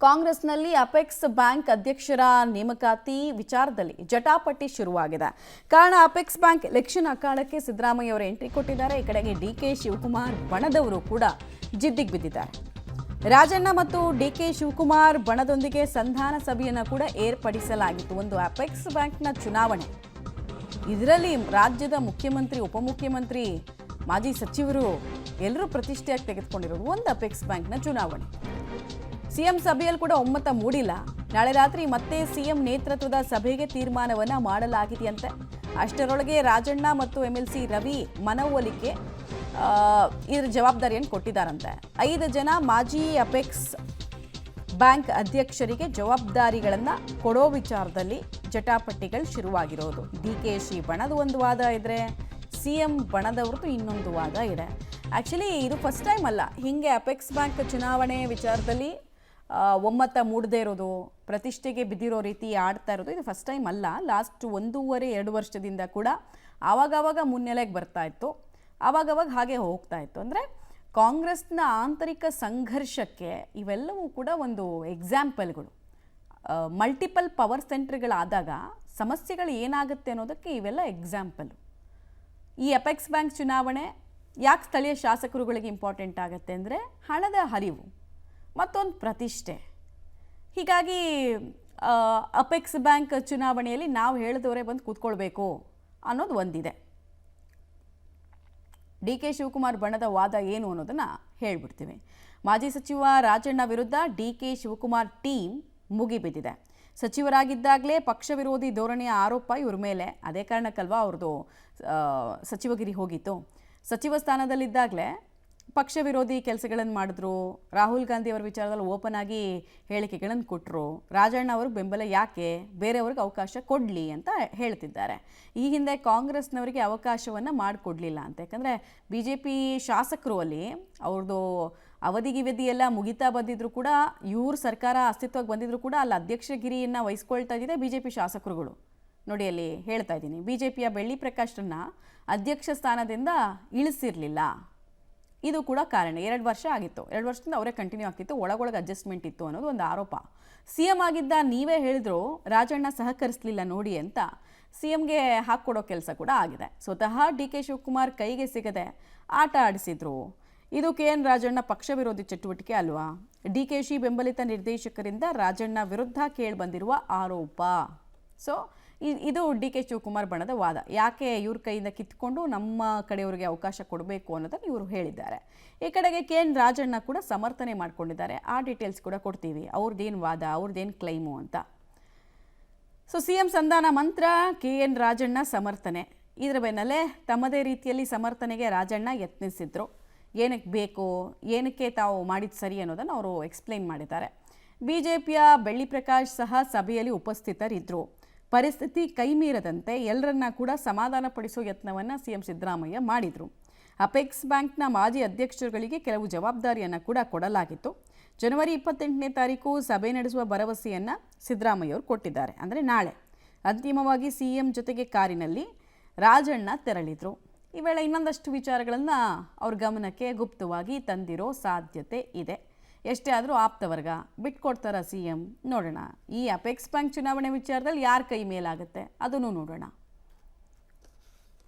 ಕಾಂಗ್ರೆಸ್ನಲ್ಲಿ apex bank ಅಧ್ಯಕ್ಷರ ನೇಮಕಾತಿ ವಿಚಾರದಲ್ಲಿ ಜಟಾಪಟಿ ಶುರುವಾಗಿದೆ. ಕಾರಣ ಅಪೆಕ್ಸ್ ಬ್ಯಾಂಕ್ ಎಲೆಕ್ಷನ್ ಅಖಾಡಕ್ಕೆ ಸಿದ್ದರಾಮಯ್ಯ ಅವರು ಎಂಟ್ರಿ ಕೊಟ್ಟಿದ್ದಾರೆ. ಈ ಕಡೆಗೆ ಡಿಕೆ ಶಿವಕುಮಾರ್ ಬಣದವರು ಕೂಡ ಜಿದ್ದಿಗೆ ಬಿದ್ದಿದ್ದಾರೆ. ರಾಜಣ್ಣ ಮತ್ತು ಡಿಕೆ ಶಿವಕುಮಾರ್ ಬಣದೊಂದಿಗೆ ಸಂಧಾನ ಸಭೆಯನ್ನು ಕೂಡ ಏರ್ಪಡಿಸಲಾಗಿತ್ತು. ಒಂದು ಅಪೆಕ್ಸ್ ಬ್ಯಾಂಕ್ನ ಚುನಾವಣೆ, ಇದರಲ್ಲಿ ರಾಜ್ಯದ ಮುಖ್ಯಮಂತ್ರಿ, ಉಪಮುಖ್ಯಮಂತ್ರಿ, ಮಾಜಿ ಸಚಿವರು ಎಲ್ಲರೂ ಪ್ರತಿಷ್ಠೆಯಾಗಿ ತೆಗೆದುಕೊಂಡಿರೋದು ಒಂದು ಅಪೆಕ್ಸ್ ಬ್ಯಾಂಕ್ನ ಚುನಾವಣೆ. ಸಿಎಂ ಸಭೆಯಲ್ಲಿ ಕೂಡ ಒಮ್ಮತ ಮೂಡಿಲ್ಲ. ನಾಳೆ ರಾತ್ರಿ ಮತ್ತೆ ಸಿಎಂ ನೇತೃತ್ವದ ಸಭೆಗೆ ತೀರ್ಮಾನವನ್ನ ಮಾಡಲಾಗಿದೆಯಂತೆ. ಅಷ್ಟರೊಳಗೆ ರಾಜಣ್ಣ ಮತ್ತು ಎಂಎಲ್ಸಿ ರವಿ ಮನವೊಲಿಕೆ ಇದರ ಜವಾಬ್ದಾರಿಯನ್ನು ಕೊಟ್ಟಿದ್ದಾರಂತೆ. 5 ಜನ ಮಾಜಿ ಅಪೆಕ್ಸ್ ಬ್ಯಾಂಕ್ ಅಧ್ಯಕ್ಷರಿಗೆ ಜವಾಬ್ದಾರಿಗಳನ್ನು ಕೊಡೋ ವಿಚಾರದಲ್ಲಿ ಜಟಾಪಟಿಗಳು ಶುರುವಾಗಿರೋದು. ಡಿಕೆಶಿ ಬಣದ ಒಂದು ವಾದ ಇದ್ರೆ, ಸಿಎಂ ಬಣದವ್ರದ್ದು ಇನ್ನೊಂದು ವಾದ ಇದೆ. ಆ್ಯಕ್ಚುಲಿ ಇದು ಫಸ್ಟ್ ಟೈಮ್ ಅಲ್ಲ, ಹೀಗೆ ಅಪೆಕ್ಸ್ ಬ್ಯಾಂಕ್ ಚುನಾವಣೆ ವಿಚಾರದಲ್ಲಿ ಒಮ್ಮತ ಮೂಡದೇ ಇರೋದು, ಪ್ರತಿಷ್ಠೆಗೆ ಬಿದ್ದಿರೋ ರೀತಿ ಆಡ್ತಾ ಇರೋದು ಇದು ಫಸ್ಟ್ ಟೈಮ್ ಅಲ್ಲ. ಲಾಸ್ಟ್ 1.5-2 ವರ್ಷದಿಂದ ಕೂಡ ಆವಾಗವಾಗ ಮುನ್ನೆಲೆಗೆ ಬರ್ತಾ ಇತ್ತು, ಆವಾಗವಾಗ ಹಾಗೆ ಹೋಗ್ತಾ ಇತ್ತು. ಅಂದರೆ ಕಾಂಗ್ರೆಸ್ನ ಆಂತರಿಕ ಸಂಘರ್ಷಕ್ಕೆ ಇವೆಲ್ಲವೂ ಕೂಡ ಒಂದು ಎಕ್ಸಾಂಪಲ್ಗಳು. ಮಲ್ಟಿಪಲ್ ಪವರ್ ಸೆಂಟರ್ಗಳಾದಾಗ ಸಮಸ್ಯೆಗಳು ಏನಾಗುತ್ತೆ ಅನ್ನೋದಕ್ಕೆ ಇವೆಲ್ಲ ಎಕ್ಸಾಂಪಲ್. ಈ ಅಪೆಕ್ಸ್ ಬ್ಯಾಂಕ್ ಚುನಾವಣೆ ಯಾಕೆ ಸ್ಥಳೀಯ ಶಾಸಕರುಗಳಿಗೆ ಇಂಪಾರ್ಟೆಂಟ್ ಆಗುತ್ತೆ ಅಂದರೆ ಹಣದ ಹರಿವು ಮತ್ತೊಂದು ಪ್ರತಿಷ್ಠೆ. ಹೀಗಾಗಿ ಅಪೆಕ್ಸ್ ಬ್ಯಾಂಕ್ ಚುನಾವಣೆಯಲ್ಲಿ ನಾವು ಹೇಳಿದವರೇ ಬಂದು ಕೂತ್ಕೊಳ್ಬೇಕು ಅನ್ನೋದು ಒಂದಿದೆ. ಡಿಕೆ ಶಿವಕುಮಾರ್ ಬಣದ ವಾದ ಏನು ಅನ್ನೋದನ್ನು ಹೇಳ್ಬಿಡ್ತೀವಿ. ಮಾಜಿ ಸಚಿವ ರಾಜಣ್ಣ ವಿರುದ್ಧ ಡಿಕೆ ಶಿವಕುಮಾರ್ ಟೀಮ್ ಮುಗಿಬಿದ್ದಿದೆ. ಸಚಿವರಾಗಿದ್ದಾಗಲೇ ಪಕ್ಷ ವಿರೋಧಿ ಧೋರಣೆಯ ಆರೋಪ ಇವ್ರ ಮೇಲೆ. ಅದೇ ಕಾರಣಕ್ಕಲ್ವಾ ಅವ್ರದ್ದು ಸಚಿವಗಿರಿ ಹೋಗಿತ್ತು. ಸಚಿವ ಸ್ಥಾನದಲ್ಲಿದ್ದಾಗಲೇ ಪಕ್ಷ ವಿರೋಧಿ ಕೆಲಸಗಳನ್ನು ಮಾಡಿದ್ರು. ರಾಹುಲ್ ಗಾಂಧಿ ಅವರ ವಿಚಾರದಲ್ಲಿ ಓಪನ್ ಆಗಿ ಹೇಳಿಕೆಗಳನ್ನು ಕೊಟ್ಟರು. ರಾಜಣ್ಣ ಅವ್ರಿಗೆ ಬೆಂಬಲ ಯಾಕೆ, ಬೇರೆಯವ್ರಿಗೆ ಅವಕಾಶ ಕೊಡಲಿ ಅಂತ ಹೇಳ್ತಿದ್ದಾರೆ. ಈ ಹಿಂದೆ ಕಾಂಗ್ರೆಸ್ನವರಿಗೆ ಅವಕಾಶವನ್ನು ಮಾಡಿಕೊಡ್ಲಿಲ್ಲ ಅಂತ. ಯಾಕಂದರೆ BJP ಶಾಸಕರು ಅಲ್ಲಿ ಅವ್ರದ್ದು ಅವಧಿಗಿವಧಿ ಎಲ್ಲ ಮುಗಿತಾ ಬಂದಿದ್ರು ಕೂಡ, ಇವ್ರ ಸರ್ಕಾರ ಅಸ್ತಿತ್ವಕ್ಕೆ ಬಂದಿದ್ರು ಕೂಡ ಅಲ್ಲಿ ಅಧ್ಯಕ್ಷಗಿರಿಯನ್ನು ವಹಿಸ್ಕೊಳ್ತಾ ಇದ್ದಿದೆ BJP ಶಾಸಕರುಗಳು. ನೋಡಿ ಅಲ್ಲಿ ಹೇಳ್ತಾ ಇದ್ದೀನಿ, BJPಯ ಬೆಳ್ಳಿ ಪ್ರಕಾಶ್ರನ್ನ ಅಧ್ಯಕ್ಷ ಸ್ಥಾನದಿಂದ ಇಳಿಸಿರಲಿಲ್ಲ. ಇದು ಕೂಡ ಕಾರಣ. 2 ವರ್ಷ ಆಗಿತ್ತು, 2 ವರ್ಷದಿಂದ ಅವರೇ ಕಂಟಿನ್ಯೂ ಆಗ್ತಿತ್ತು, ಒಳಗೊಳಗೆ ಅಡ್ಜಸ್ಟ್ಮೆಂಟ್ ಇತ್ತು ಅನ್ನೋದು ಒಂದು ಆರೋಪ. CM ಆಗಿದ್ದ ನೀವೇ ಹೇಳಿದ್ರು ರಾಜಣ್ಣ ಸಹಕರಿಸಲಿಲ್ಲ ನೋಡಿ ಅಂತ CMಗೆ ಹಾಕ್ಕೊಡೋ ಕೆಲಸ ಕೂಡ ಆಗಿದೆ. ಸ್ವತಃ ಡಿಕೆ ಶಿವಕುಮಾರ್ ಕೈಗೆ ಸಿಗದೆ ಆಟ ಆಡಿಸಿದ್ರು. ಇದು KN ರಾಜಣ್ಣ ಪಕ್ಷ ವಿರೋಧಿ ಚಟುವಟಿಕೆ ಅಲ್ವಾ? DKಶಿ ಬೆಂಬಲಿತ ನಿರ್ದೇಶಕರಿಂದ ರಾಜಣ್ಣ ವಿರುದ್ಧ ಕೇಳಿಬಂದಿರುವ ಆರೋಪ. ಸೊ ಇದು ಡಿಕೆ ಶಿವಕುಮಾರ್ ಬಣದ ವಾದ. ಯಾಕೆ ಇವ್ರ ಕೈಯಿಂದ ಕಿತ್ಕೊಂಡು ನಮ್ಮ ಕಡೆಯವರಿಗೆ ಅವಕಾಶ ಕೊಡಬೇಕು ಅನ್ನೋದನ್ನು ಇವರು ಹೇಳಿದ್ದಾರೆ. ಈ ಕಡೆಗೆ KN ರಾಜಣ್ಣ ಕೂಡ ಸಮರ್ಥನೆ ಮಾಡ್ಕೊಂಡಿದ್ದಾರೆ. ಆ ಡೀಟೇಲ್ಸ್ ಕೂಡ ಕೊಡ್ತೀವಿ, ಅವ್ರದ್ದೇನು ವಾದ, ಅವ್ರದ್ದೇನು ಕ್ಲೈಮು ಅಂತ. ಸೊ CM ಸಂಧಾನ ಮಂತ್ರ, KN ರಾಜಣ್ಣ ಸಮರ್ಥನೆ. ಇದರ ಬೆನ್ನಲ್ಲೇ ತಮ್ಮದೇ ರೀತಿಯಲ್ಲಿ ಸಮರ್ಥನೆಗೆ ರಾಜಣ್ಣ ಯತ್ನಿಸಿದ್ರು. ಏನಕ್ಕೆ ಬೇಕು, ಏನಕ್ಕೆ ತಾವು ಮಾಡಿದ ಸರಿ ಅನ್ನೋದನ್ನು ಅವರು ಎಕ್ಸ್ಪ್ಲೈನ್ ಮಾಡಿದ್ದಾರೆ. BJPಯ ಬೆಳ್ಳಿ ಪ್ರಕಾಶ್ ಸಹ ಸಭೆಯಲ್ಲಿ ಉಪಸ್ಥಿತರಿದ್ದರು. ಪರಿಸ್ಥಿತಿ ಕೈಮೀರದಂತೆ ಎಲ್ಲರನ್ನ ಕೂಡ ಸಮಾಧಾನಪಡಿಸೋ ಯತ್ನವನ್ನು CM ಸಿದ್ದರಾಮಯ್ಯ ಮಾಡಿದರು. ಅಪೆಕ್ಸ್ ಬ್ಯಾಂಕ್ನ ಮಾಜಿ ಅಧ್ಯಕ್ಷರುಗಳಿಗೆ ಕೆಲವು ಜವಾಬ್ದಾರಿಯನ್ನು ಕೂಡ ಕೊಡಲಾಗಿತ್ತು. ಜನವರಿ 28ನೇ ತಾರೀಕು ಸಭೆ ನಡೆಸುವ ಭರವಸೆಯನ್ನು ಸಿದ್ದರಾಮಯ್ಯ ಅವರು ಕೊಟ್ಟಿದ್ದಾರೆ. ಅಂದರೆ ನಾಳೆ ಅಂತಿಮವಾಗಿ CM ಜೊತೆಗೆ ಕಾರಿನಲ್ಲಿ ರಾಜಣ್ಣ ತೆರಳಿದರು. ಈ ವೇಳೆ ಇನ್ನೊಂದಷ್ಟು ವಿಚಾರಗಳನ್ನು ಅವ್ರ ಗಮನಕ್ಕೆ ಗುಪ್ತವಾಗಿ ತಂದಿರೋ ಸಾಧ್ಯತೆ ಇದೆ. ಎಷ್ಟೇ ಆದರೂ ಆಪ್ತವರ್ಗ ಬಿಟ್ಕೊಡ್ತಾರ CM? ನೋಡೋಣ. ಈ ಅಪೆಕ್ಸ್ ಬ್ಯಾಂಕ್ ಚುನಾವಣೆ ವಿಚಾರದಲ್ಲಿ ಯಾರ ಕೈ ಮೇಲಾಗುತ್ತೆ ಅದನ್ನು ನೋಡೋಣ.